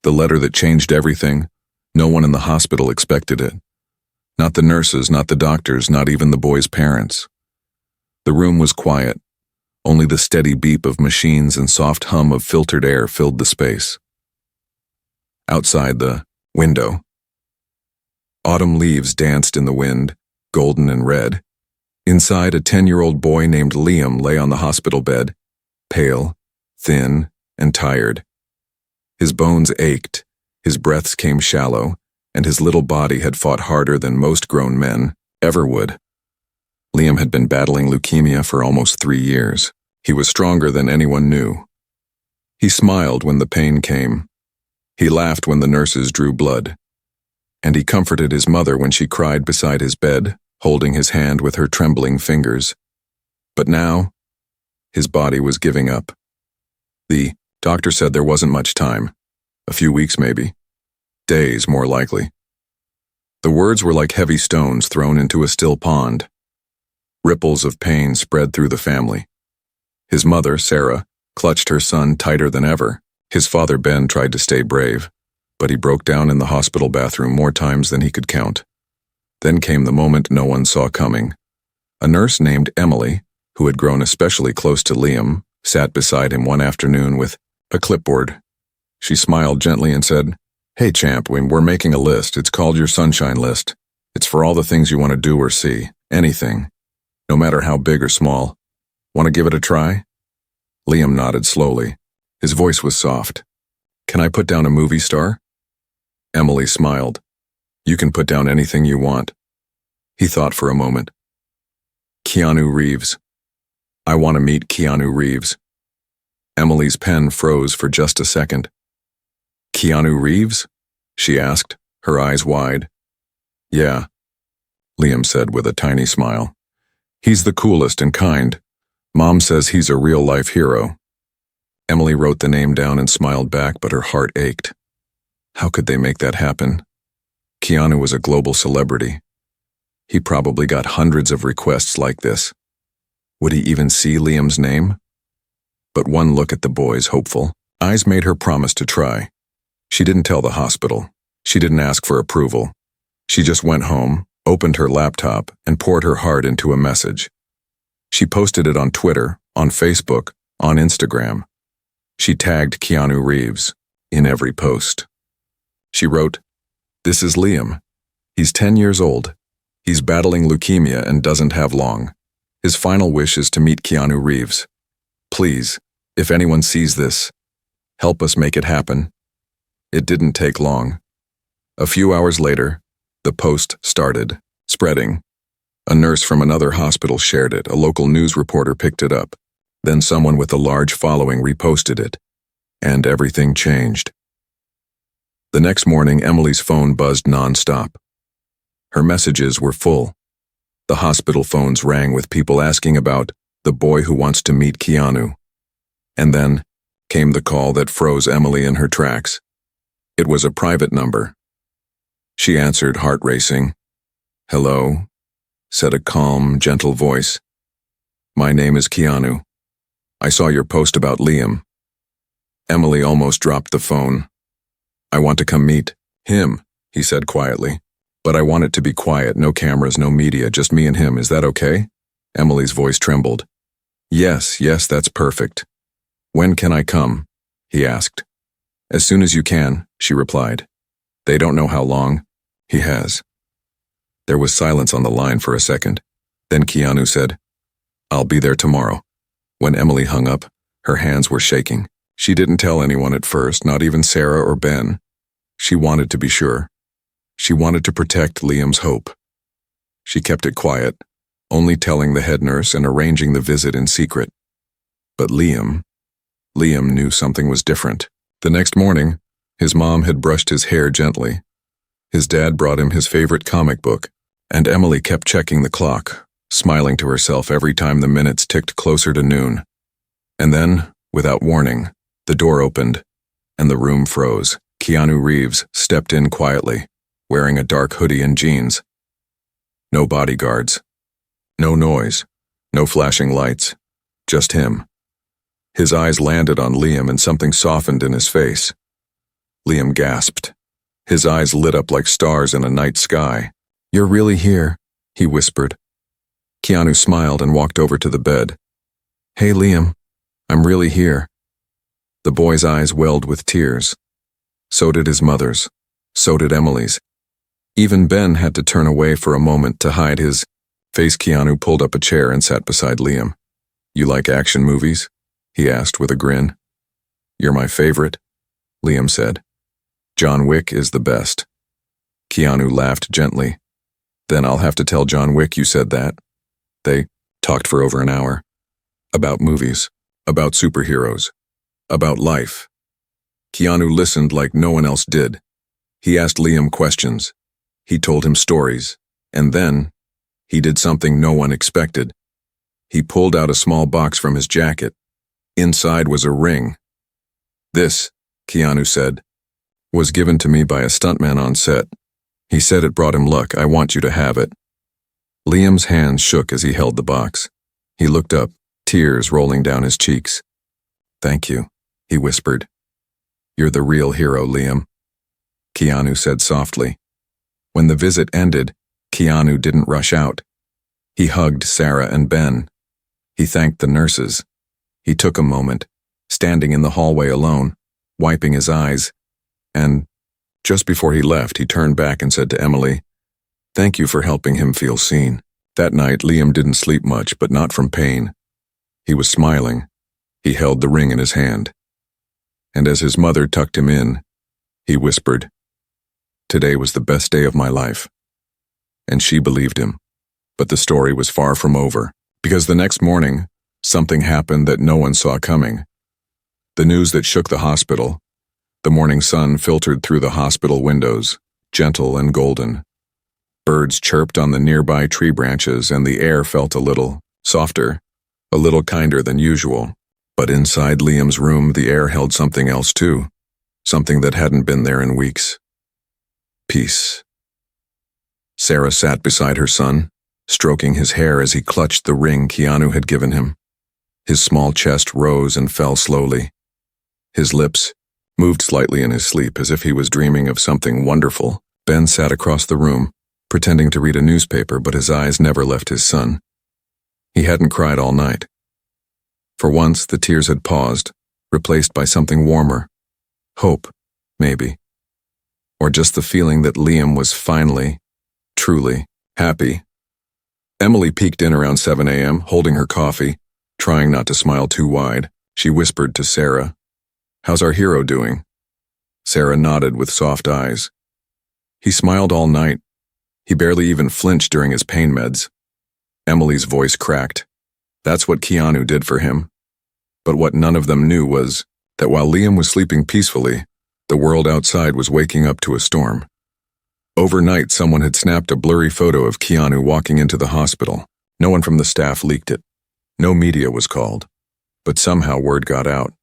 The letter that changed everything. No one in the hospital expected it. Not the nurses, not the doctors, not even the boy's parents. The room was quiet. Only the steady beep of machines and soft hum of filtered air filled the space. Outside the window, autumn leaves danced in the wind, golden and red. Inside, a 10-year-old boy named Liam lay on the hospital bed, pale, thin, and tired. His bones ached, his breaths came shallow, and his little body had fought harder than most grown men ever would. Liam had been battling leukemia for almost 3 years. He was stronger than anyone knew. He smiled when the pain came. He laughed when the nurses drew blood. And he comforted his mother when she cried beside his bed, holding his hand with her trembling fingers. But now, his body was giving up. The doctor said there wasn't much time. A few weeks maybe. Days, more likely. The words were like heavy stones thrown into a still pond. Ripples of pain spread through the family. His mother, Sarah, clutched her son tighter than ever. His father, Ben, tried to stay brave, but he broke down in the hospital bathroom more times than he could count. Then came the moment no one saw coming. A nurse named Emily, who had grown especially close to Liam, sat beside him one afternoon with a clipboard. She smiled gently and said, "Hey, champ, we're making a list. It's called your sunshine list. It's for all the things you want to do or see. Anything. No matter how big or small. Want to give it a try?" Liam nodded slowly. His voice was soft. "Can I put down a movie star?" Emily smiled. "You can put down anything you want." He thought for a moment. Keanu Reeves. "I want to meet Keanu Reeves." Emily's pen froze for just a second. "Keanu Reeves?" she asked, her eyes wide. "Yeah," Liam said with a tiny smile. "He's the coolest and kind. Mom says he's a real-life hero." Emily wrote the name down and smiled back, but her heart ached. How could they make that happen? Keanu was a global celebrity. He probably got hundreds of requests like this. Would he even see Liam's name? But one look at the boy's hopeful eyes made her promise to try. She didn't tell the hospital. She didn't ask for approval. She just went home, opened her laptop, and poured her heart into a message. She posted it on Twitter, on Facebook, on Instagram. She tagged Keanu Reeves in every post. She wrote, "This is Liam. He's 10 years old. He's battling leukemia and doesn't have long. His final wish is to meet Keanu Reeves. Please, if anyone sees this, help us make it happen." It didn't take long. A few hours later, the post started spreading. A nurse from another hospital shared it. A local news reporter picked it up. Then someone with a large following reposted it. And everything changed. The next morning, Emily's phone buzzed nonstop. Her messages were full. The hospital phones rang with people asking about the boy who wants to meet Keanu. And then came the call that froze Emily in her tracks. It was a private number. She answered, heart racing. "Hello," said a calm, gentle voice. "My name is Keanu. I saw your post about Liam." Emily almost dropped the phone. "I want to come meet him," he said quietly. "But I want it to be quiet, no cameras, no media, just me and him. Is that okay?" Emily's voice trembled. Yes, that's perfect." "When can I come?" he asked. "As soon as you can," she replied. "They don't know how long he has." There was silence on the line for a second. Then Keanu said, "I'll be there tomorrow." When Emily hung up, her hands were shaking. She didn't tell anyone at first, not even Sarah or Ben. She wanted to be sure. She wanted to protect Liam's hope. She kept it quiet, only telling the head nurse and arranging the visit in secret. But Liam knew something was different. The next morning, his mom had brushed his hair gently. His dad brought him his favorite comic book, and Emily kept checking the clock, smiling to herself every time the minutes ticked closer to noon. And then, without warning, the door opened, and the room froze. Keanu Reeves stepped in quietly, wearing a dark hoodie and jeans. No bodyguards. No noise. No flashing lights. Just him. His eyes landed on Liam and something softened in his face. Liam gasped. His eyes lit up like stars in a night sky. "You're really here," he whispered. Keanu smiled and walked over to the bed. "Hey, Liam, I'm really here." The boy's eyes welled with tears. So did his mother's. So did Emily's. Even Ben had to turn away for a moment to hide his face. Keanu pulled up a chair and sat beside Liam. "You like action movies?" he asked with a grin. "You're my favorite," Liam said. "John Wick is the best." Keanu laughed gently. "Then I'll have to tell John Wick you said that." They talked for over an hour. About movies, about superheroes, about life. Keanu listened like no one else did. He asked Liam questions. He told him stories. And then, he did something no one expected. He pulled out a small box from his jacket. Inside was a ring. "This," Keanu said, "was given to me by a stuntman on set. He said it brought him luck. I want you to have it." Liam's hands shook as he held the box. He looked up, tears rolling down his cheeks. "Thank you," he whispered. "You're the real hero, Liam," Keanu said softly. When the visit ended, Keanu didn't rush out. He hugged Sarah and Ben. He thanked the nurses. He took a moment, standing in the hallway alone, wiping his eyes, and just before he left, he turned back and said to Emily, "Thank you for helping him feel seen." That night, Liam didn't sleep much, but not from pain. He was smiling. He held the ring in his hand. And as his mother tucked him in, he whispered, "Today was the best day of my life." And she believed him. But the story was far from over, because the next morning, something happened that no one saw coming. The news that shook the hospital. The morning sun filtered through the hospital windows, gentle and golden. Birds chirped on the nearby tree branches, and the air felt a little softer, a little kinder than usual. But inside Liam's room, the air held something else too, something that hadn't been there in weeks. Peace. Sarah sat beside her son, stroking his hair as he clutched the ring Keanu had given him. His small chest rose and fell slowly. His lips moved slightly in his sleep as if he was dreaming of something wonderful. Ben sat across the room, pretending to read a newspaper, but his eyes never left his son. He hadn't cried all night. For once, the tears had paused, replaced by something warmer. Hope, maybe. Or just the feeling that Liam was finally, truly, happy. Emily peeked in around 7 a.m., holding her coffee, trying not to smile too wide. She whispered to Sarah, "How's our hero doing?" Sarah nodded with soft eyes. "He smiled all night. He barely even flinched during his pain meds." Emily's voice cracked. That's what Keanu did for him. But what none of them knew was that while Liam was sleeping peacefully, the world outside was waking up to a storm. Overnight, someone had snapped a blurry photo of Keanu walking into the hospital. No one from the staff leaked it. No media was called. But somehow word got out.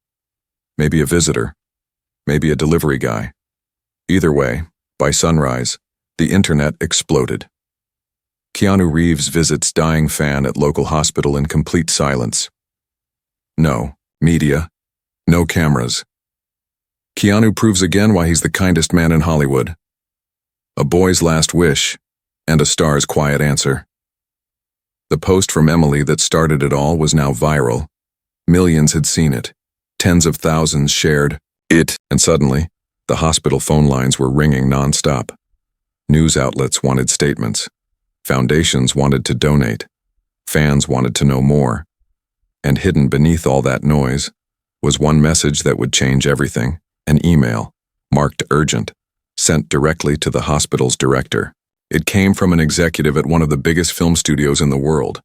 Maybe a visitor. Maybe a delivery guy. Either way, by sunrise, the internet exploded. Keanu Reeves visits dying fan at local hospital in complete silence. No media, no cameras. Keanu proves again why he's the kindest man in Hollywood. A boy's last wish, and a star's quiet answer. The post from Emily that started it all was now viral. Millions had seen it. Tens of thousands shared it, and suddenly, the hospital phone lines were ringing nonstop. News outlets wanted statements. Foundations wanted to donate. Fans wanted to know more. And hidden beneath all that noise was one message that would change everything. An email, marked urgent, sent directly to the hospital's director. It came from an executive at one of the biggest film studios in the world.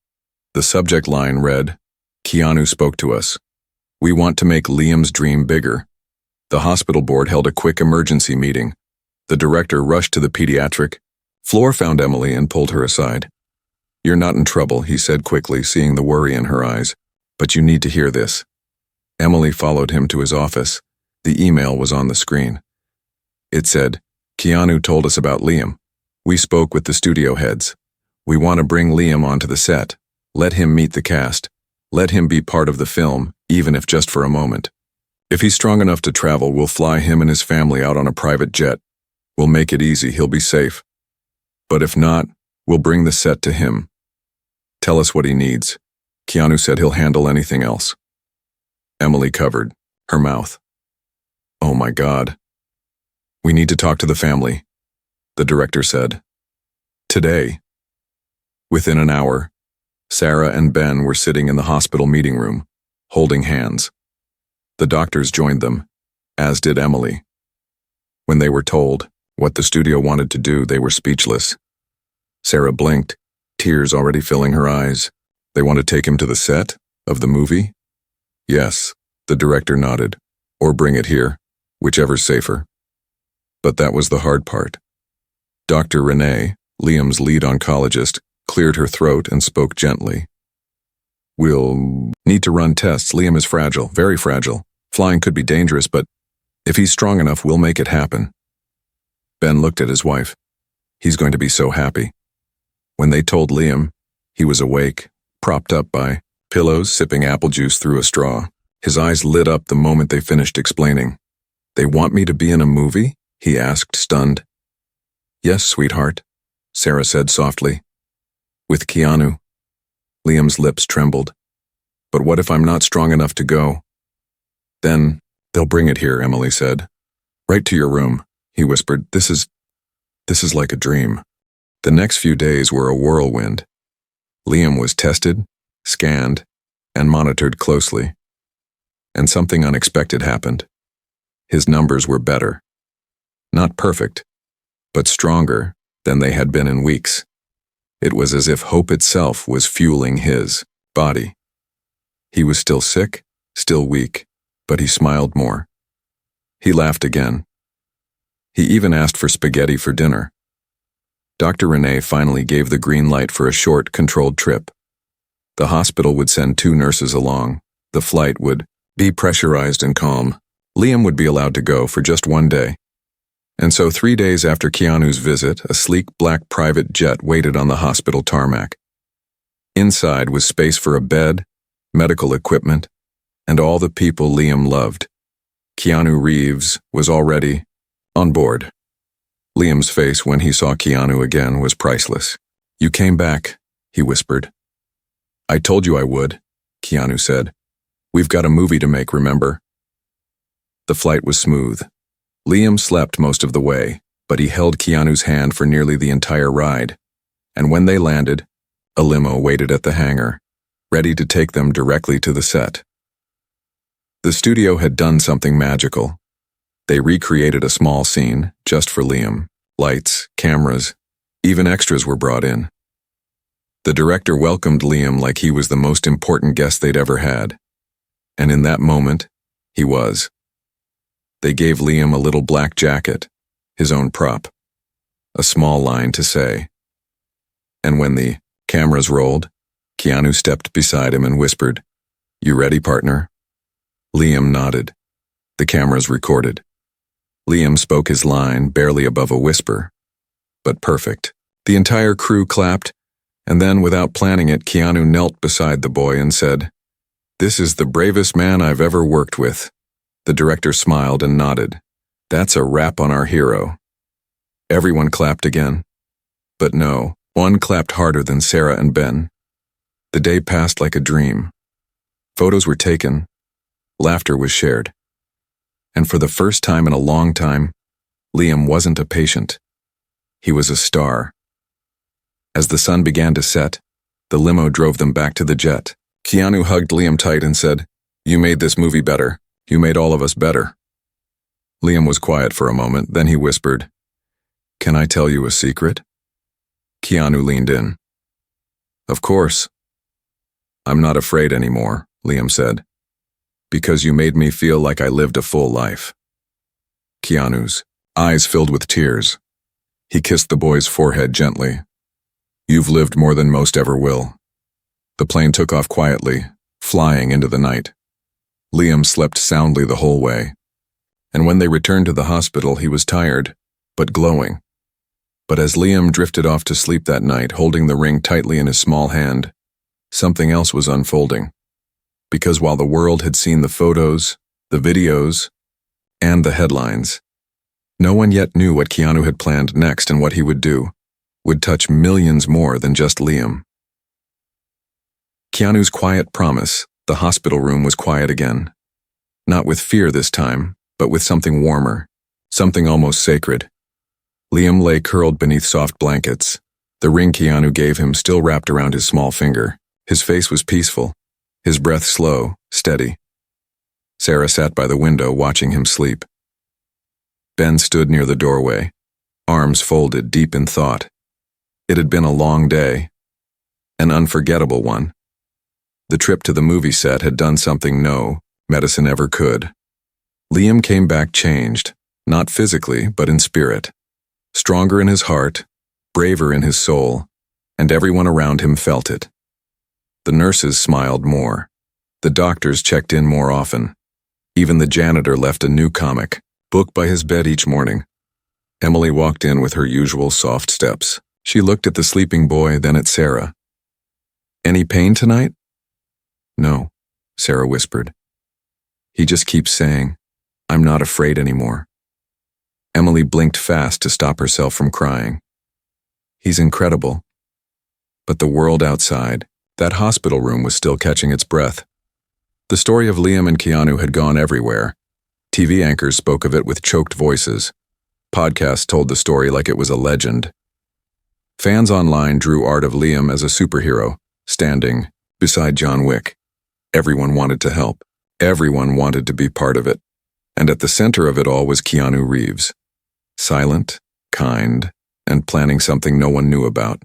The subject line read, "Keanu spoke to us. We want to make Liam's dream bigger." The hospital board held a quick emergency meeting. The director rushed to the pediatric floor, found Emily, and pulled her aside. "You're not in trouble," he said quickly, seeing the worry in her eyes. "But you need to hear this." Emily followed him to his office. The email was on the screen. It said, "Keanu told us about Liam. We spoke with the studio heads. We want to bring Liam onto the set. Let him meet the cast. Let him be part of the film, even if just for a moment. If he's strong enough to travel, we'll fly him and his family out on a private jet. We'll make it easy, he'll be safe. But if not, we'll bring the set to him. Tell us what he needs. Keanu said he'll handle anything else. Emily covered her mouth. Oh my God. We need to talk to the family, the director said. Today. Within an hour, Sarah and Ben were sitting in the hospital meeting room, holding hands. The doctors joined them, as did Emily. When they were told what the studio wanted to do, they were speechless. Sarah blinked, tears already filling her eyes. They want to take him to the set of the movie? Yes, the director nodded. Or bring it here, whichever's safer. But that was the hard part. Dr. Renee, Liam's lead oncologist, cleared her throat and spoke gently. We'll need to run tests. Liam is fragile, very fragile. Flying could be dangerous, but if he's strong enough, we'll make it happen. Ben looked at his wife. He's going to be so happy. When they told Liam, he was awake, propped up by pillows, sipping apple juice through a straw. His eyes lit up the moment they finished explaining. They want me to be in a movie? He asked, stunned. Yes, sweetheart, Sarah said softly. With Keanu. Liam's lips trembled. But what if I'm not strong enough to go? Then, they'll bring it here, Emily said. Right to your room, he whispered. This is like a dream. The next few days were a whirlwind. Liam was tested, scanned, and monitored closely. And something unexpected happened. His numbers were better. Not perfect, but stronger than they had been in weeks. It was as if hope itself was fueling his body. He was still sick, still weak, but he smiled more. He laughed again. He even asked for spaghetti for dinner. Dr. Renee finally gave the green light for a short, controlled trip. The hospital would send 2 nurses along. The flight would be pressurized and calm. Liam would be allowed to go for just 1 day. And so 3 days after Keanu's visit, a sleek black private jet waited on the hospital tarmac. Inside was space for a bed, medical equipment, and all the people Liam loved. Keanu Reeves was already on board. Liam's face when he saw Keanu again was priceless. You came back, he whispered. I told you I would, Keanu said. We've got a movie to make, remember? The flight was smooth. Liam slept most of the way, but he held Keanu's hand for nearly the entire ride. And when they landed, a limo waited at the hangar, ready to take them directly to the set. The studio had done something magical. They recreated a small scene just for Liam. Lights, cameras, even extras were brought in. The director welcomed Liam like he was the most important guest they'd ever had. And in that moment, he was. They gave Liam a little black jacket, his own prop, a small line to say. And when the cameras rolled, Keanu stepped beside him and whispered, You ready, partner? Liam nodded. The cameras recorded. Liam spoke his line barely above a whisper, but perfect. The entire crew clapped, and then, without planning it, Keanu knelt beside the boy and said, This is the bravest man I've ever worked with. The director smiled and nodded. That's a wrap on our hero. Everyone clapped again. But no, one clapped harder than Sarah and Ben. The day passed like a dream. Photos were taken. Laughter was shared. And for the first time in a long time, Liam wasn't a patient. He was a star. As the sun began to set, the limo drove them back to the jet. Keanu hugged Liam tight and said, You made this movie better. You made all of us better. Liam was quiet for a moment, then he whispered, Can I tell you a secret? Keanu leaned in. Of course. I'm not afraid anymore, Liam said. Because you made me feel like I lived a full life. Keanu's eyes filled with tears. He kissed the boy's forehead gently. You've lived more than most ever will. The plane took off quietly, flying into the night. Liam slept soundly the whole way. And when they returned to the hospital, he was tired, but glowing. But as Liam drifted off to sleep that night, holding the ring tightly in his small hand, something else was unfolding. Because while the world had seen the photos, the the videos, and the headlines. No one yet knew what Keanu had planned next, and what he would do would touch millions more than just Liam. Keanu's quiet promise. The hospital room was quiet again. Not with fear this time, but with something warmer, something almost sacred. Liam lay curled beneath soft blankets, the ring Keanu gave him still wrapped around his small finger. His face was peaceful, his breath slow, steady. Sarah sat by the window watching him sleep. Ben stood near the doorway, arms folded, deep in thought. It had been a long day, an unforgettable one. The trip to the movie set had done something no medicine ever could. Liam came back changed, not physically, but in spirit. Stronger in his heart, braver in his soul, and everyone around him felt it. The nurses smiled more. The doctors checked in more often. Even the janitor left a new comic book by his bed each morning. Emily walked in with her usual soft steps. She looked at the sleeping boy, then at Sarah. "Any pain tonight?" "No," Sarah whispered. "He just keeps saying, 'I'm not afraid anymore.'" Emily blinked fast to stop herself from crying. "He's incredible." But the world outside, that hospital room, was still catching its breath. The story of Liam and Keanu had gone everywhere. TV anchors spoke of it with choked voices. Podcasts told the story like it was a legend. Fans online drew art of Liam as a superhero, standing beside John Wick. Everyone wanted to help. Everyone wanted to be part of it. And at the center of it all was Keanu Reeves. Silent, kind, and planning something no one knew about.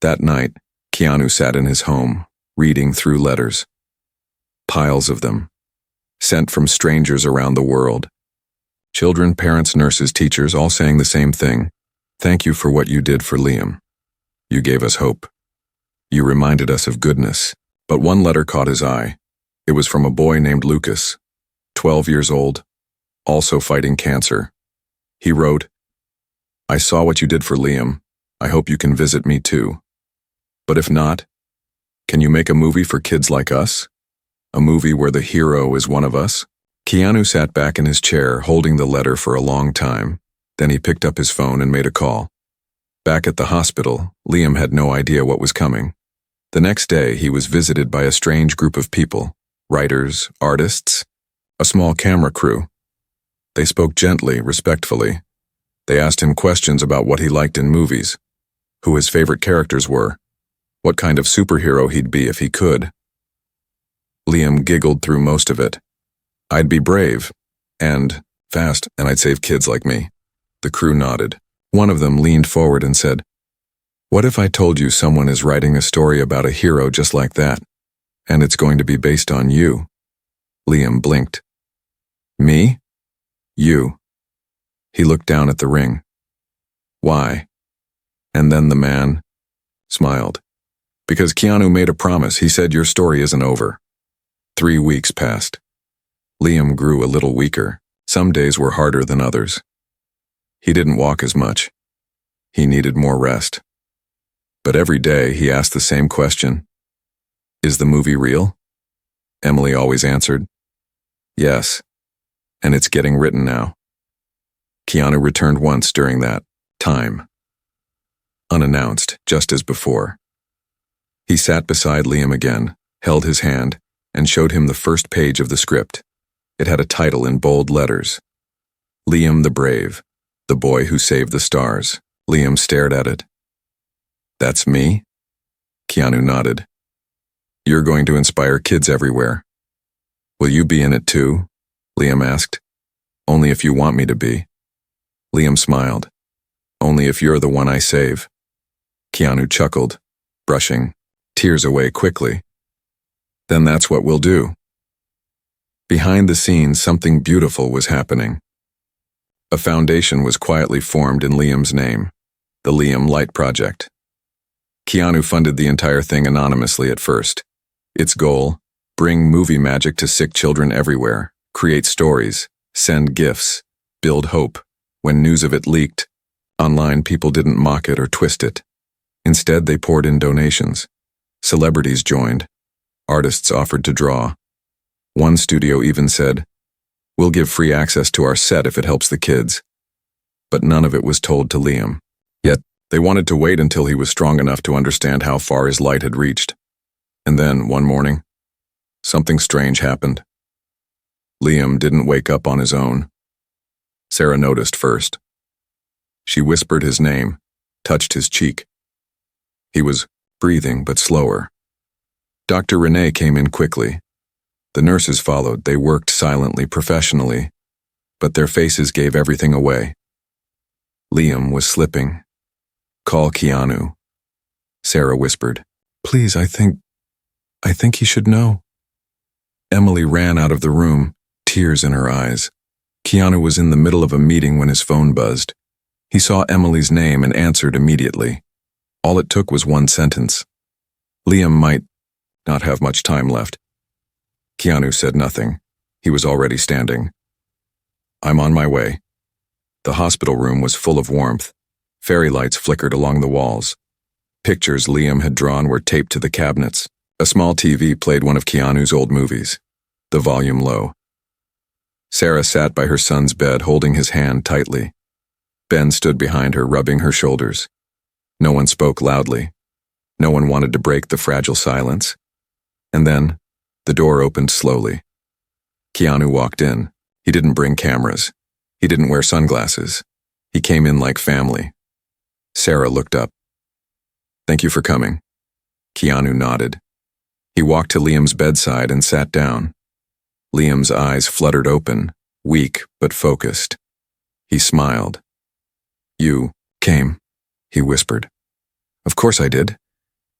That night, Keanu sat in his home, reading through letters. Piles of them, sent from strangers around the world. Children, parents, nurses, teachers, all saying the same thing. "Thank you for what you did for Liam. You gave us hope. You reminded us of goodness." But one letter caught his eye. It was from a boy named Lucas, 12 years old, also fighting cancer. He wrote, "I saw what you did for Liam. I hope you can visit me too. But if not, can you make a movie for kids like us? A movie where the hero is one of us?" Keanu sat back in his chair, holding the letter for a long time. Then he picked up his phone and made a call. Back at the hospital, Liam had no idea what was coming. The next day, he was visited by a strange group of people, writers, artists, a small camera crew. They spoke gently, respectfully. They asked him questions about what he liked in movies, who his favorite characters were, what kind of superhero he'd be if he could. Liam giggled through most of it. "I'd be brave, and fast, and I'd save kids like me." The crew nodded. One of them leaned forward and said, "What if I told you someone is writing a story about a hero just like that, and it's going to be based on you?" Liam blinked. "Me? You." He looked down at the ring. "Why?" And then the man smiled. "Because Keanu made a promise. He said your story isn't over." 3 weeks passed. Liam grew a little weaker. Some days were harder than others. He didn't walk as much. He needed more rest. But every day he asked the same question. "Is the movie real?" Emily always answered, "Yes, and it's getting written now." Keanu returned once during that time. Unannounced, just as before. He sat beside Liam again, held his hand, and showed him the first page of the script. It had a title in bold letters. Liam the Brave, the boy who saved the stars. Liam stared at it. "That's me?" Keanu nodded. "You're going to inspire kids everywhere. Will you be in it too?" Liam asked. "Only if you want me to be." Liam smiled. "Only if you're the one I save." Keanu chuckled, brushing tears away quickly. "Then that's what we'll do." Behind the scenes, something beautiful was happening. A foundation was quietly formed in Liam's name, the Liam Light Project. Keanu funded the entire thing anonymously at first. Its goal: bring movie magic to sick children everywhere, create stories, send gifts, build hope. When news of it leaked, online people didn't mock it or twist it. Instead, they poured in donations. Celebrities joined. Artists offered to draw. One studio even said, We'll give free access to our set if it helps the kids. But none of it was told to Liam. Yet, they wanted to wait until he was strong enough to understand how far his light had reached. And then, one morning, something strange happened. Liam didn't wake up on his own. Sarah noticed first. She whispered his name, touched his cheek. He was breathing, but slower. Dr. Renee came in quickly. The nurses followed. They worked silently, professionally, but their faces gave everything away. Liam was slipping. "Call Keanu," Sarah whispered. "Please, I think he should know." Emily ran out of the room, tears in her eyes. Keanu was in the middle of a meeting when his phone buzzed. He saw Emily's name and answered immediately. All it took was one sentence. Liam might not have much time left. Keanu said nothing. He was already standing. "I'm on my way." The hospital room was full of warmth. Fairy lights flickered along the walls. Pictures Liam had drawn were taped to the cabinets. A small TV played one of Keanu's old movies, the volume low. Sarah sat by her son's bed, holding his hand tightly. Ben stood behind her, rubbing her shoulders. No one spoke loudly. No one wanted to break the fragile silence. And then, the door opened slowly. Keanu walked in. He didn't bring cameras. He didn't wear sunglasses. He came in like family. Sarah looked up. "Thank you for coming." Keanu nodded. He walked to Liam's bedside and sat down. Liam's eyes fluttered open, weak but focused. He smiled. "You came," he whispered. "Of course I did,"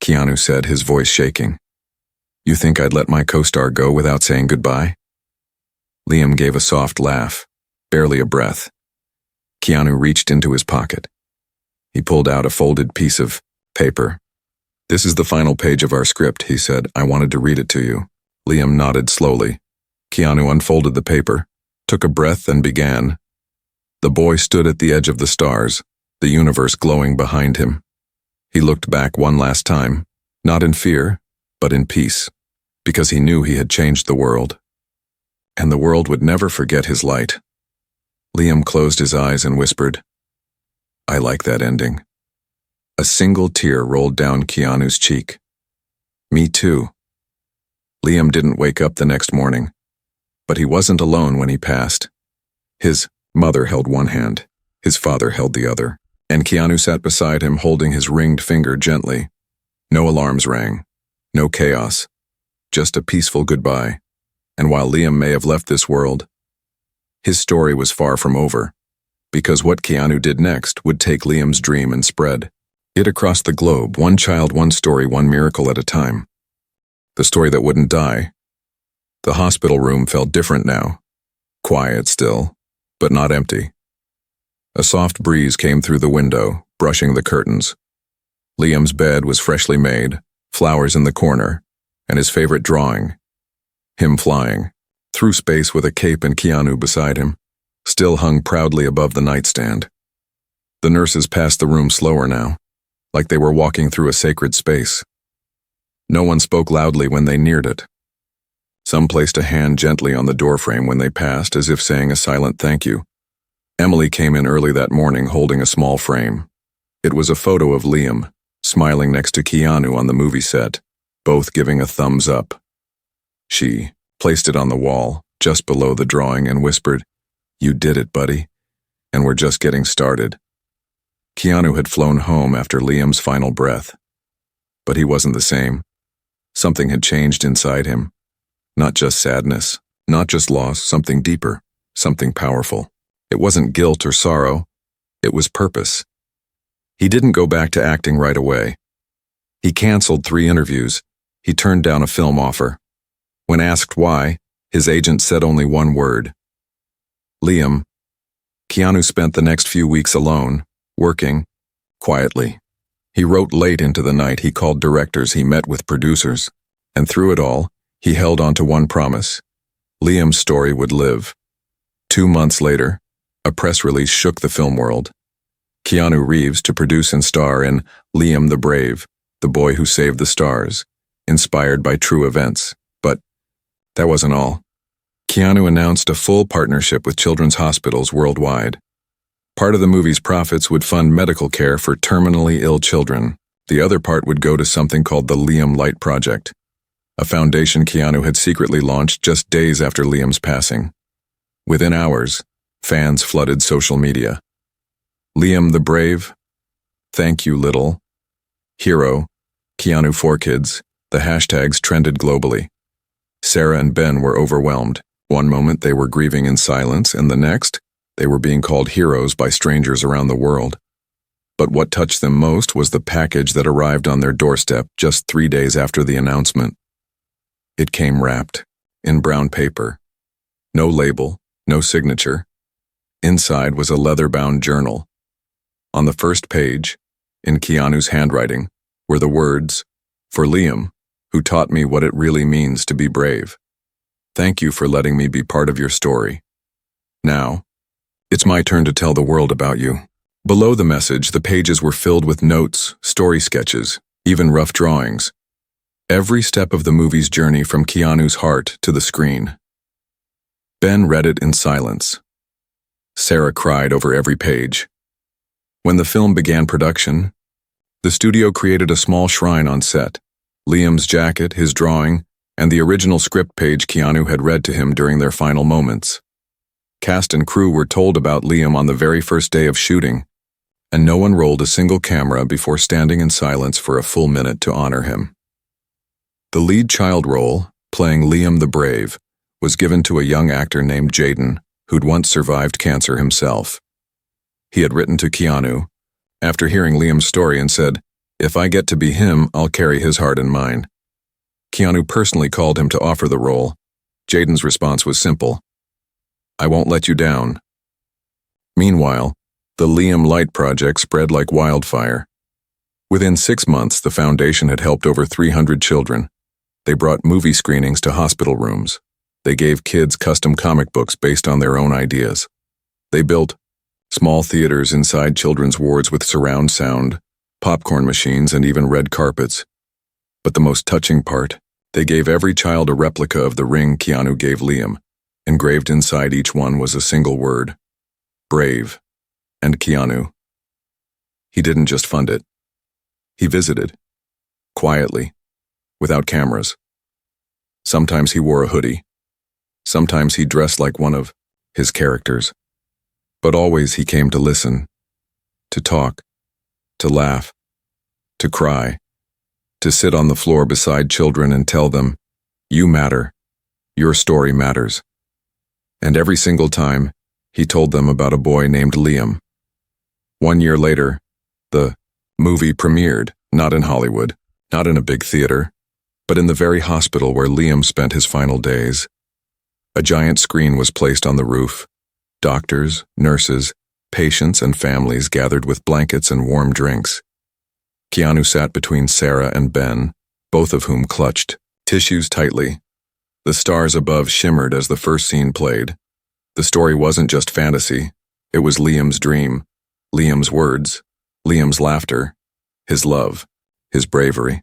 Keanu said, his voice shaking. "You think I'd let my co-star go without saying goodbye?" Liam gave a soft laugh, barely a breath. Keanu reached into his pocket. He pulled out a folded piece of paper. "This is the final page of our script," he said. "I wanted to read it to you." Liam nodded slowly. Keanu unfolded the paper, took a breath, and began. The boy stood at the edge of the stars, the universe glowing behind him. He looked back one last time, not in fear, but in peace, because he knew he had changed the world. And the world would never forget his light. Liam closed his eyes and whispered, "I like that ending." A single tear rolled down Keanu's cheek. "Me too." Liam didn't wake up the next morning, but he wasn't alone when he passed. His mother held one hand, his father held the other, and Keanu sat beside him holding his ringed finger gently. No alarms rang, no chaos, just a peaceful goodbye. And while Liam may have left this world, his story was far from over, because what Keanu did next would take Liam's dream and spread it across the globe, one child, one story, one miracle at a time. The story that wouldn't die. The hospital room felt different now, quiet still, but not empty. A soft breeze came through the window, brushing the curtains. Liam's bed was freshly made, flowers in the corner, and his favorite drawing, him flying through space with a cape and Keanu beside him, still hung proudly above the nightstand. The nurses passed the room slower now, like they were walking through a sacred space. No one spoke loudly when they neared it. Some placed a hand gently on the doorframe when they passed, as if saying a silent thank you. Emily came in early that morning holding a small frame. It was a photo of Liam, smiling next to Keanu on the movie set, both giving a thumbs up. She placed it on the wall, just below the drawing, and whispered, "You did it, buddy, and we're just getting started." Keanu had flown home after Liam's final breath. But he wasn't the same. Something had changed inside him. Not just sadness, not just loss, something deeper, something powerful. It wasn't guilt or sorrow, it was purpose. He didn't go back to acting right away. He canceled 3 interviews. He turned down a film offer. When asked why, his agent said only one word: Liam. Keanu spent the next few weeks alone, working, quietly. He wrote late into the night, he called directors, he met with producers, and through it all, he held on to one promise: Liam's story would live. 2 months later, a press release shook the film world. Keanu Reeves to produce and star in Liam the Brave, the boy who saved the stars, inspired by true events. But that wasn't all. Keanu announced a full partnership with children's hospitals worldwide. Part of the movie's profits would fund medical care for terminally ill children. The other part would go to something called the Liam Light Project, a foundation Keanu had secretly launched just days after Liam's passing. Within hours, fans flooded social media. Liam the Brave, thank you little, hero, Keanu 4Kids, the hashtags trended globally. Sarah and Ben were overwhelmed. One moment they were grieving in silence, and the next, they were being called heroes by strangers around the world. But what touched them most was the package that arrived on their doorstep just 3 days after the announcement. It came wrapped in brown paper. No label, no signature. Inside was a leather-bound journal. On the first page, in Keanu's handwriting, were the words, "For Liam, who taught me what it really means to be brave. Thank you for letting me be part of your story. Now, it's my turn to tell the world about you." Below the message, the pages were filled with notes, story sketches, even rough drawings. Every step of the movie's journey from Keanu's heart to the screen. Ben read it in silence. Sarah cried over every page. When the film began production, the studio created a small shrine on set. Liam's jacket, his drawing, and the original script page Keanu had read to him during their final moments. Cast and crew were told about Liam on the very first day of shooting, and no one rolled a single camera before standing in silence for a full minute to honor him. The lead child role, playing Liam the Brave, was given to a young actor named Jaden, who'd once survived cancer himself. He had written to Keanu, after hearing Liam's story, and said, "If I get to be him, I'll carry his heart in mine." Keanu personally called him to offer the role. Jaden's response was simple, "I won't let you down." Meanwhile, the Liam Light Project spread like wildfire. Within 6 months, the foundation had helped over 300 children. They brought movie screenings to hospital rooms. They gave kids custom comic books based on their own ideas. They built small theaters inside children's wards with surround sound, popcorn machines, and even red carpets. But the most touching part, they gave every child a replica of the ring Keanu gave Liam. Engraved inside each one was a single word: brave. And Keanu. He didn't just fund it. He visited. Quietly. Without cameras. Sometimes he wore a hoodie. Sometimes he dressed like one of his characters. But always he came to listen. To talk. To laugh. To cry. To sit on the floor beside children and tell them, "You matter. Your story matters." And every single time, he told them about a boy named Liam. 1 year later, the movie premiered, not in Hollywood, not in a big theater, but in the very hospital where Liam spent his final days. A giant screen was placed on the roof. Doctors, nurses, patients, and families gathered with blankets and warm drinks. Keanu sat between Sarah and Ben, both of whom clutched tissues tightly. The stars above shimmered as the first scene played. The story wasn't just fantasy. It was Liam's dream. Liam's words, Liam's laughter, his love, his bravery.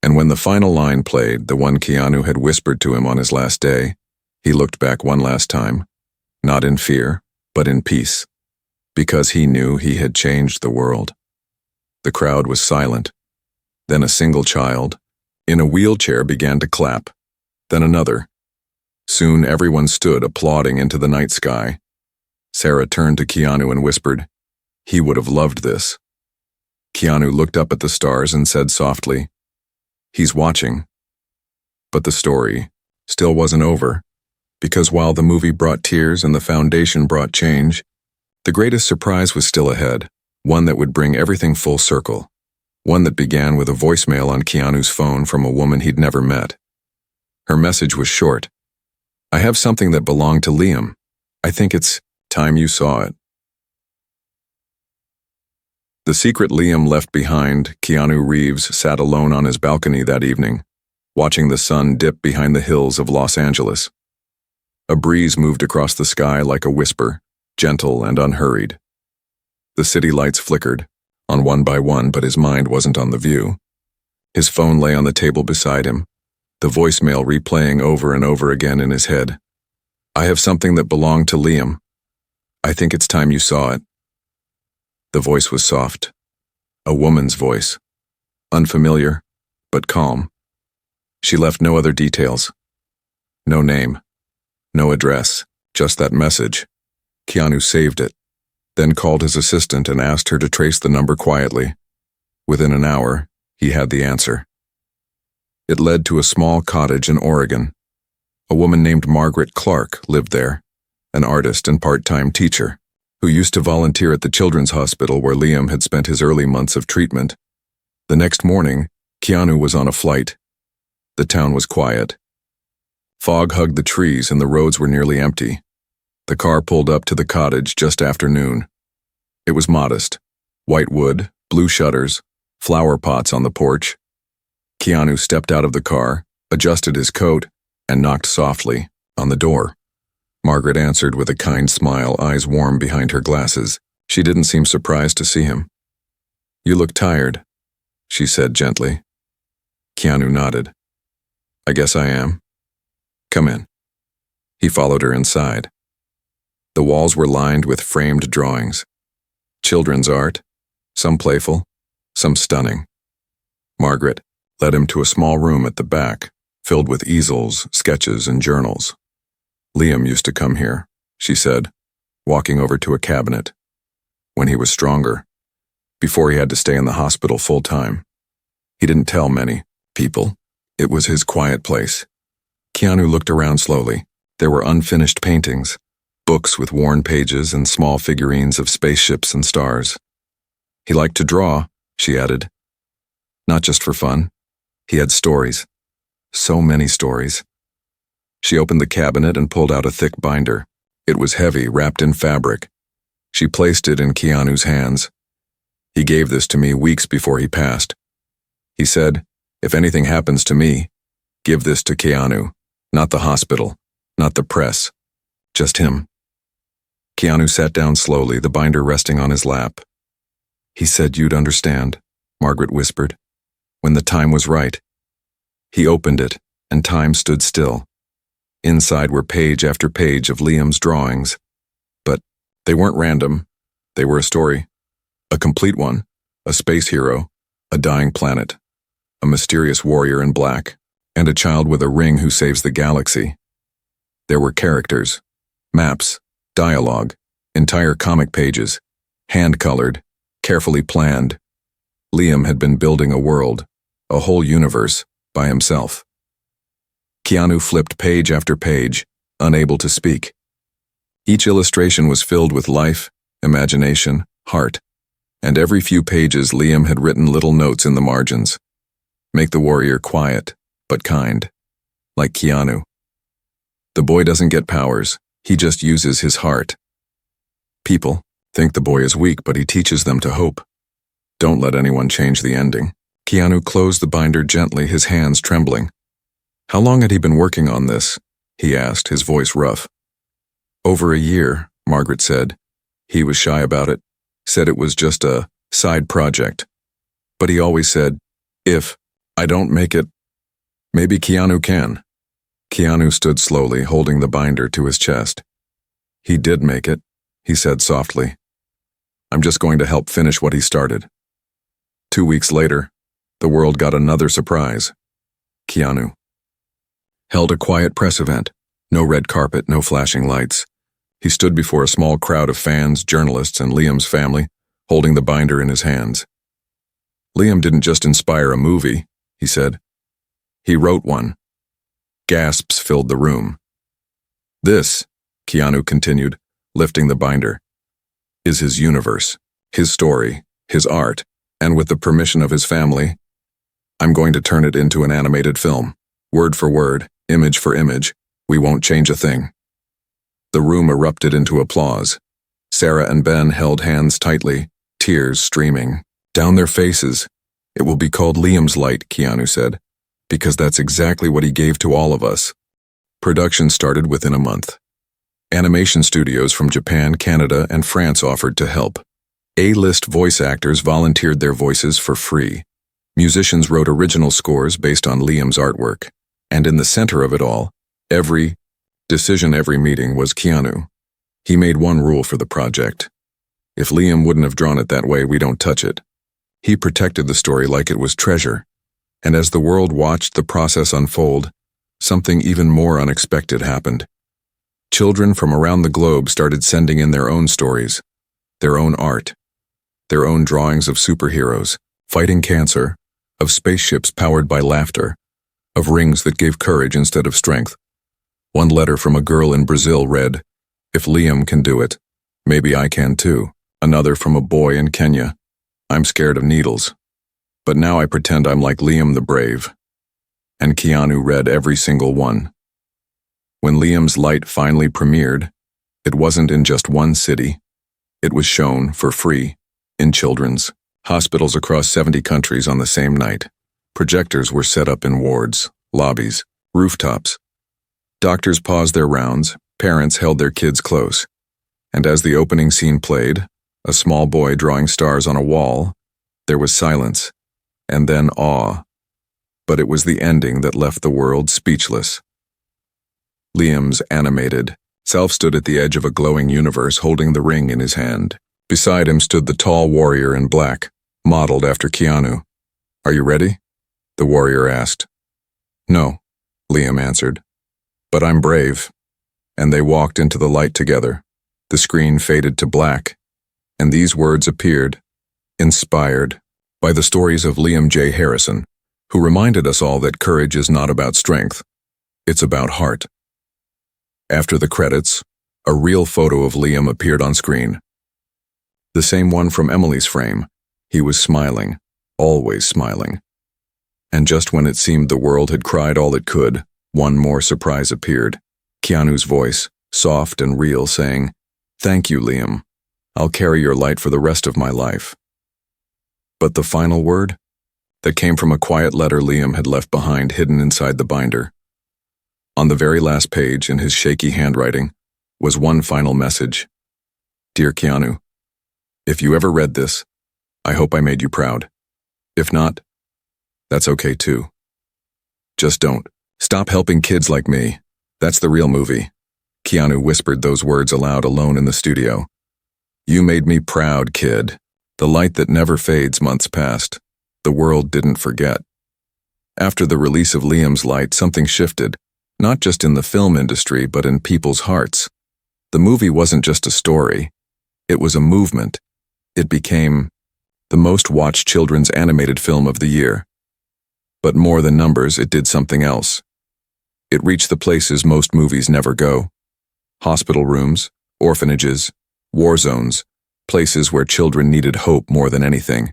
And when the final line played, the one Keanu had whispered to him on his last day, he looked back one last time, not in fear, but in peace, because he knew he had changed the world. The crowd was silent. Then a single child, in a wheelchair, began to clap. Then another. Soon everyone stood applauding into the night sky. Sarah turned to Keanu and whispered, "He would have loved this." Keanu looked up at the stars and said softly, "He's watching." But the story still wasn't over, because while the movie brought tears and the foundation brought change, the greatest surprise was still ahead, one that would bring everything full circle, one that began with a voicemail on Keanu's phone from a woman he'd never met. Her message was short. "I have something that belonged to Liam. I think it's time you saw it." The secret Liam left behind, Keanu Reeves sat alone on his balcony that evening, watching the sun dip behind the hills of Los Angeles. A breeze moved across the sky like a whisper, gentle and unhurried. The city lights flickered, on one by one, but his mind wasn't on the view. His phone lay on the table beside him, the voicemail replaying over and over again in his head. I have something that belonged to Liam. I think it's time you saw it. The voice was soft. A woman's voice. Unfamiliar, but calm. She left no other details. No name. No address. Just that message. Keanu saved it, then called his assistant and asked her to trace the number quietly. Within an hour, he had the answer. It led to a small cottage in Oregon. A woman named Margaret Clark lived there, an artist and part-time teacher, who used to volunteer at the children's hospital where Liam had spent his early months of treatment. The next morning, Keanu was on a flight. The town was quiet. Fog hugged the trees and the roads were nearly empty. The car pulled up to the cottage just after noon. It was modest. White wood, blue shutters, flower pots on the porch. Keanu stepped out of the car, adjusted his coat, and knocked softly on the door. Margaret answered with a kind smile, eyes warm behind her glasses. She didn't seem surprised to see him. "You look tired," she said gently. Keanu nodded. "I guess I am. Come in." He followed her inside. The walls were lined with framed drawings. Children's art, some playful, some stunning. Margaret led him to a small room at the back, filled with easels, sketches, and journals. "Liam used to come here," she said, walking over to a cabinet. "When he was stronger, before he had to stay in the hospital full-time. He didn't tell many people. It was his quiet place." Keanu looked around slowly. There were unfinished paintings, books with worn pages, and small figurines of spaceships and stars. "He liked to draw," she added. "Not just for fun. He had stories. So many stories." She opened the cabinet and pulled out a thick binder. It was heavy, wrapped in fabric. She placed it in Keanu's hands. "He gave this to me weeks before he passed. He said, if anything happens to me, give this to Keanu, not the hospital, not the press, just him." Keanu sat down slowly, the binder resting on his lap. "He said you'd understand," Margaret whispered, "when the time was right." He opened it, and time stood still. Inside were page after page of Liam's drawings. But they weren't random. They were a story. A complete one. A space hero. A dying planet. A mysterious warrior in black. And a child with a ring who saves the galaxy. There were characters. Maps. Dialogue. Entire comic pages. Hand-colored. Carefully planned. Liam had been building a world. A whole universe. By himself. Keanu flipped page after page, unable to speak. Each illustration was filled with life, imagination, heart, and every few pages Liam had written little notes in the margins. Make the warrior quiet, but kind. Like Keanu. The boy doesn't get powers, he just uses his heart. People think the boy is weak, but he teaches them to hope. Don't let anyone change the ending. Keanu closed the binder gently, his hands trembling. "How long had he been working on this?" he asked, his voice rough. "Over a year," Margaret said. "He was shy about it, said it was just a side project. But he always said, if I don't make it, maybe Keanu can." Keanu stood slowly, holding the binder to his chest. "He did make it," he said softly. "I'm just going to help finish what he started." 2 weeks later, the world got another surprise. Keanu held a quiet press event. No red carpet, no flashing lights. He stood before a small crowd of fans, journalists, and Liam's family, holding the binder in his hands. "Liam didn't just inspire a movie," he said. "He wrote one." Gasps filled the room. "This," Keanu continued, lifting the binder, "is his universe, his story, his art, and with the permission of his family, I'm going to turn it into an animated film. Word for word, image for image, we won't change a thing." The room erupted into applause. Sarah and Ben held hands tightly, tears streaming down their faces. "It will be called Liam's Light," Keanu said, "because that's exactly what he gave to all of us." Production started within a month. Animation studios from Japan, Canada, and France offered to help. A-list voice actors volunteered their voices for free. Musicians wrote original scores based on Liam's artwork. And in the center of it all, every Decision every meeting was Keanu. He made one rule for the project. If Liam wouldn't have drawn it that way, we don't touch it. He protected the story like it was treasure. And as the world watched the process unfold, something even more unexpected happened. Children from around the globe started sending in their own stories, their own art, their own drawings of superheroes, fighting cancer, of spaceships powered by laughter, of rings that gave courage instead of strength. One letter from a girl in Brazil read, "If Liam can do it, maybe I can too." Another from a boy in Kenya, "I'm scared of needles, but now I pretend I'm like Liam the Brave." And Keanu read every single one. When Liam's Light finally premiered, it wasn't in just one city. It was shown for free in children's hospitals across 70 countries on the same night. Projectors were set up in wards, lobbies, rooftops. Doctors paused their rounds, parents held their kids close. And as the opening scene played, a small boy drawing stars on a wall, there was silence, and then awe. But it was the ending that left the world speechless. Liam's animated self stood at the edge of a glowing universe holding the ring in his hand. Beside him stood the tall warrior in black, modeled after Keanu. "Are you ready?" the warrior asked. "No," Liam answered, "but I'm brave." And they walked into the light together. The screen faded to black, and these words appeared, inspired by the stories of Liam J. Harrison, who reminded us all that courage is not about strength, it's about heart. After the credits, a real photo of Liam appeared on screen. The same one from Emily's frame. He was smiling, always smiling. And just when it seemed the world had cried all it could, one more surprise appeared. Keanu's voice, soft and real, saying, "Thank you, Liam. I'll carry your light for the rest of my life." But the final word? That came from a quiet letter Liam had left behind hidden inside the binder. On the very last page, in his shaky handwriting, was one final message. "Dear Keanu, if you ever read this, I hope I made you proud. If not, that's okay too. Just don't stop helping kids like me. That's the real movie." Keanu whispered those words aloud alone in the studio. "You made me proud, kid." The light that never fades. Months passed. The world didn't forget. After the release of Liam's Light, something shifted, not just in the film industry, but in people's hearts. The movie wasn't just a story. It was a movement. It became the most watched children's animated film of the year. But more than numbers, it did something else. It reached the places most movies never go. Hospital rooms, orphanages, war zones, places where children needed hope more than anything.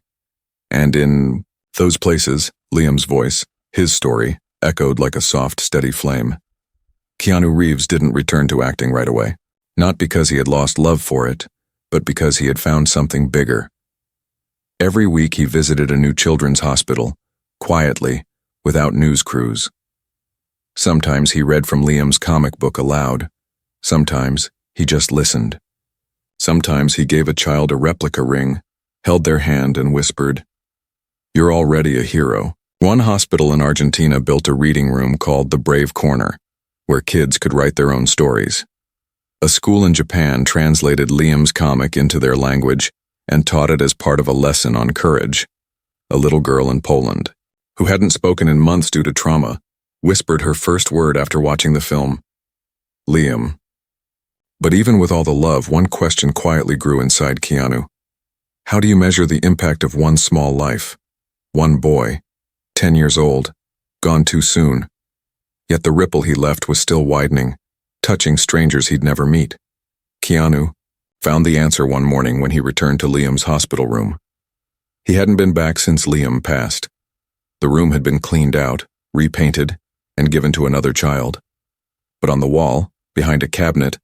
And in those places, Liam's voice, his story, echoed like a soft, steady flame. Keanu Reeves didn't return to acting right away, not because he had lost love for it, but because he had found something bigger. Every week he visited a new children's hospital, quietly, without news crews. Sometimes he read from Liam's comic book aloud. Sometimes he just listened. Sometimes he gave a child a replica ring, held their hand and whispered, "You're already a hero." One hospital in Argentina built a reading room called the Brave Corner, where kids could write their own stories. A school in Japan translated Liam's comic into their language and taught it as part of a lesson on courage. A little girl in Poland, who hadn't spoken in months due to trauma, whispered her first word after watching the film, "Liam." But even with all the love, one question quietly grew inside Keanu. How do you measure the impact of one small life? One boy, 10 years old, gone too soon. Yet the ripple he left was still widening, touching strangers he'd never meet. Keanu found the answer one morning when he returned to Liam's hospital room. He hadn't been back since Liam passed. The room had been cleaned out, repainted, and given to another child. But on the wall, behind a cabinet,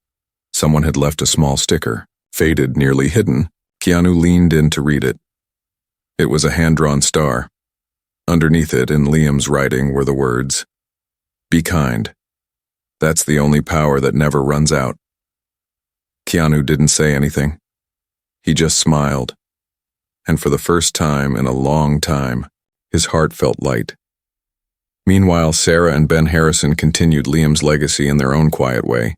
someone had left a small sticker, faded, nearly hidden. Keanu leaned in to read it. It was a hand-drawn star. Underneath it, in Liam's writing, were the words, "Be kind. That's the only power that never runs out." Keanu didn't say anything. He just smiled. And for the first time in a long time, his heart felt light. Meanwhile, Sarah and Ben Harrison continued Liam's legacy in their own quiet way.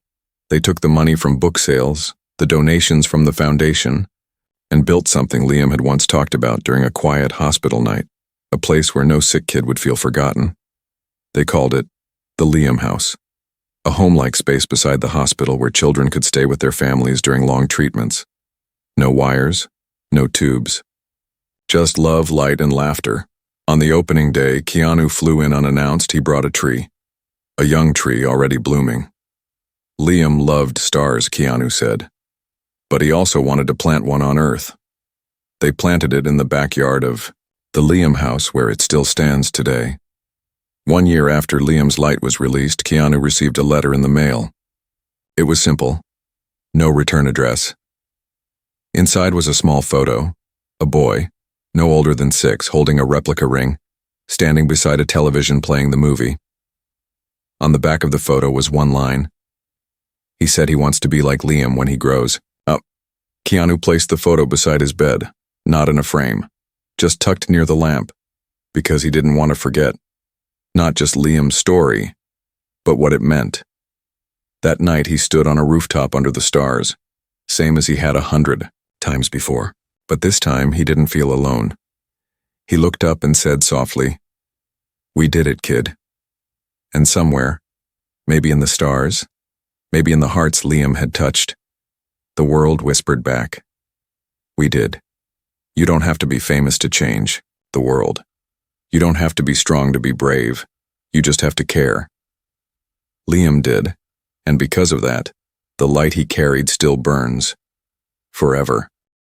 They took the money from book sales, the donations from the foundation, and built something Liam had once talked about during a quiet hospital night, a place where no sick kid would feel forgotten. They called it the Liam House, a home-like space beside the hospital where children could stay with their families during long treatments. No wires, no tubes. Just love, light, and laughter. On the opening day, Keanu flew in unannounced. He brought a tree, a young tree already blooming. Liam loved stars, Keanu said, but he also wanted to plant one on Earth. They planted it in the backyard of the Liam House, where it still stands today. 1 year after Liam's light was released, Keanu received a letter in the mail. It was simple. No return address. Inside was a small photo, a boy, no older than 6, holding a replica ring, standing beside a television playing the movie. On the back of the photo was one line. He said he wants to be like Liam when he grows up. Keanu placed the photo beside his bed, not in a frame, just tucked near the lamp, because he didn't want to forget, not just Liam's story, but what it meant. That night he stood on a rooftop under the stars, same as he had 100 times before. But this time, he didn't feel alone. He looked up and said softly, "We did it, kid." And somewhere, maybe in the stars, maybe in the hearts Liam had touched, the world whispered back, "We did. You don't have to be famous to change the world. You don't have to be strong to be brave. You just have to care." Liam did, and because of that, the light he carried still burns, forever.